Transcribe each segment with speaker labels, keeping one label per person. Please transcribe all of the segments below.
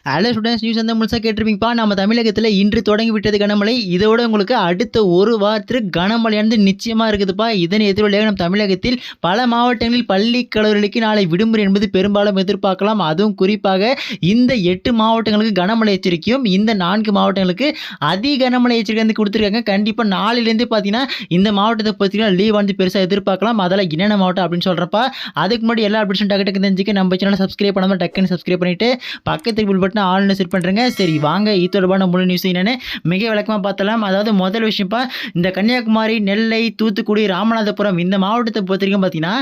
Speaker 1: Hello students, news வந்து முழுசாக கேட்டிருப்பீங்கப்பா. நம்ம தமிழகத்தில் இன்று தொடங்கி விட்டது கனமழை. இதோட உங்களுக்கு அடுத்த ஒரு வாரத்திற்கு கனமழையானது நிச்சயமாக இருக்குதுப்பா. இதனை எதிரொலியாக நம்ம தமிழகத்தில் பல மாவட்டங்களில் பள்ளி கல்லூரிகளுக்கு நாளை விடுமுறை என்பது பெரும்பாலும் எதிர்பார்க்கலாம். அதுவும் குறிப்பாக இந்த 8 மாவட்டங்களுக்கு கனமழை எச்சரிக்கையும், இந்த 4 மாவட்டங்களுக்கு அதி கனமழை எச்சரிக்கை வந்து கொடுத்துருக்காங்க. கண்டிப்பாக நாளிலேருந்து பார்த்தீங்கன்னா இந்த மாவட்டத்தை பார்த்தீங்கன்னா லீவ் வந்து பெருசாக எதிர்பார்க்கலாம். அதெல்லாம் என்னென்ன மாவட்டம் அப்படின்னு சொல்கிறப்ப அதுக்கு முன்னாடி எல்லா அப்டேஷன் டக்கு டக்கு தெரிஞ்சுக்க நம்ம சேனலை சப்ஸ்கிரைப் பண்ணாமல் டக்குன்னு சப்ஸ்கிரைப் பண்ணிட்டு பக்கத்துக்கு பில் பட்டன் ஆல்னு செட் பண்ணுறேங்க. சரி வாங்க, இது தொடர்பான முழு நியூஸ் என்னென்னு மிக விளக்கமாக பார்த்தலாம். அதாவது முதல் விஷயம்ப்பா, இந்த கன்னியாகுமரி, நெல்லை, தூத்துக்குடி, ராமநாதபுரம் இந்த மாவட்டத்தை பொறுத்த வரைக்கும் பார்த்தீங்கன்னா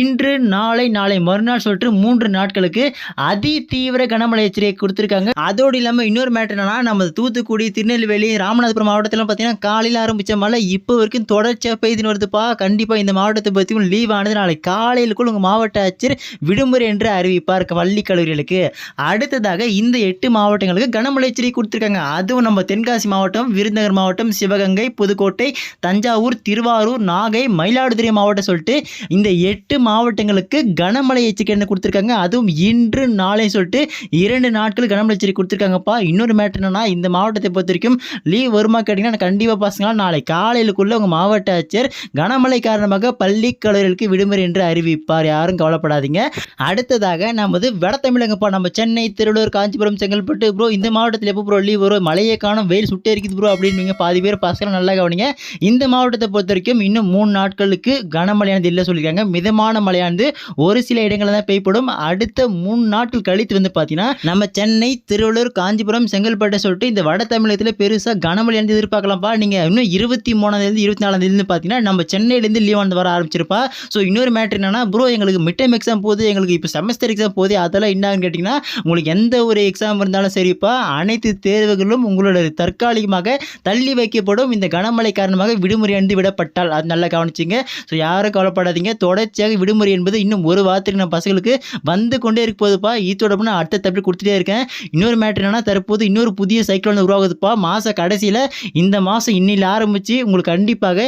Speaker 1: இன்று நாளை மறுநாள் சொல்லிட்டு 3 நாட்களுக்கு அதி தீவிர கனமழை எச்சரிக்கை கொடுத்துருக்காங்க. அதோடு இல்லாமல் இன்னொரு மேட்டர் என்னன்னா, நம்ம தூத்துக்குடி, திருநெல்வேலி, ராமநாதபுரம் மாவட்டத்தில் பார்த்தீங்கன்னா காலையில் ஆரம்பித்த மழை இப்போ வரைக்கும் தொடர்ச்சியாக பெய்துன்னு வருதுப்பா. கண்டிப்பாக இந்த மாவட்டத்தை பற்றியும் லீவ் ஆனது நாளை காலையிலுக்குள் உங்கள் மாவட்ட ஆட்சியர் விடுமுறை என்று அறிவிப்பார் பள்ளி கல்லூரிகளுக்கு. அடுத்ததாக இந்த 8 மாவட்டங்களுக்கு கனமழை எச்சரிக்கை கொடுத்துருக்காங்க. அதுவும் நம்ம தென்காசி மாவட்டம், விருதுநகர் மாவட்டம், சிவகங்கை, புதுக்கோட்டை, தஞ்சாவூர், திருவாரூர், நாகை, மயிலாடுதுறை மாவட்டம் சொல்லிட்டு இந்த 8 மாவட்டங்களுக்கு கனமழை எச்சரிக்கை கொடுத்துருக்காங்க. அதுவும் இன்று நாளை சொல்லிட்டு 2 நாட்கள் கனமழை எச்சரிக்கை கொடுத்துருக்காங்கப்பா. இன்னொரு மேட்டர் என்னன்னா, இந்த மாவட்டத்தை பொறுத்த வரைக்கும் லீவ் வருமா கேட்டிங்கன்னா கண்டிப்பாக பசங்களா நாளை காலையிலுக்குள்ள உங்கள் மாவட்ட ஆட்சியர் கனமழை காரணமாக பள்ளி கல்லூரிகளுக்கு விடுமுறை என்று அறிவிப்பார். யாரும் கவலைப்படாதீங்க. அடுத்ததாக நமது வட தமிழகப்பா, நம்ம சென்னை, திருவள்ளூர், காஞ்சிபுரம், செங்கல்பட்டு ப்ரோ இந்த மாவட்டத்தில் எப்போ ப்ரோ லீவ் வரும், மழையை காணும், வெயில் சுட்டே இருக்குது ப்ரோ அப்படின்னு பாதி பேர் பசங்க நல்லா கவனிங்க. இந்த மாவட்டத்தை பொறுத்த வரைக்கும் இன்னும் 3 நாட்களுக்கு கனமழையானது இல்லை சொல்லியிருக்காங்க. மிதமான மழையானது ஒரு சில இடங்களில் தான் பெய்யப்படும். அடுத்த 3 நாட்கள் கழித்து வந்து பார்த்தீங்கன்னா நம்ம சென்னை, திருவள்ளூர், காஞ்சிபுரம், செங்கல்பட்டை சொல்லிட்டு இந்த வட தமிழகத்தில் பெருசாக கனமழையானது எதிர்பார்க்கலாம்ப்பா. நீங்கள் இன்னும் 23 24 பார்த்தீங்கன்னா நம்ம சென்னையிலேருந்து லீவ் ஆனது வர ஆரம்பிச்சிருப்பா. ஸோ இன்னொரு மேட்டர் என்னன்னா, ப்ரோ எங்களுக்கு மிட் டைம் எக்ஸாம் போகுது, எங்களுக்கு இப்போ செமஸ்டர் எக்ஸாம் போகுது, அதெல்லாம் என்னன்னு கேட்டிங்கன்னா உங்களுக்கு எந்த ஒரு எக்ஸாம் இருந்தாலும் சரிப்பா, அனைத்து தேர்வுகளும் உங்களோட தற்காலிகமாக தள்ளி வைக்கப்படும். இந்த கனமழை காரணமாக விடுமுறை அணிந்து விடப்பட்டால் அது நல்லா கவனிச்சிங்க. ஸோ யாரும் கவலைப்படாதீங்க. தொடர்ச்சியாக விடுமுறை என்பது இன்னும் ஒரு வாரத்துக்கு நம்ம பசங்களுக்கு வந்து கொண்டே இருக்க போகுதுப்பா. இதோட நான் அடுத்த தப்பி கொடுத்துட்டே இருக்கேன். இன்னொரு மேட்டர் என்னன்னா, தற்போது இன்னொரு புதிய சைக்கிள் உருவாகுதுப்பா. மாத கடைசியில் இந்த மாதம் இன்னில் ஆரம்பித்து உங்களுக்கு கண்டிப்பாக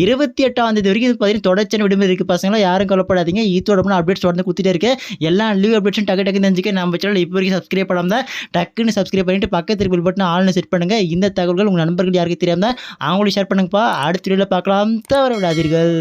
Speaker 1: 28ஆம் தேதி வரைக்கும் பார்த்தீங்கன்னா தொடர்ச்சியான விடுமுறை இருக்குது பசங்களா. யாரும் கவலைப்படாதீங்க. இதோட அப்டேட்ஸ் தொடர்ந்து கொடுத்துட்டே இருக்கேன். எல்லா லீவ் அப்டேட்ஸும் டக்கு தெரிஞ்சுக்க நம்ம சேனல் இப்போ வரைக்கும் சப்ஸ்கிரைப் பண்ணாமல் டக்குன்னு சப்ஸ்கிரைப் பண்ணிட்டு பக்கத்து பில் பட்டன் ஆல்னு செட் பண்ணுங்க. இந்த தகவல்கள் உங்கள் நண்பர்கள் யாருக்கு தெரியாமல் அவங்களும் ஷேர் பண்ணுங்கப்பா. அடுத்த வீடியோவில் பார்க்கலாம். தவற விடாதீர்கள்.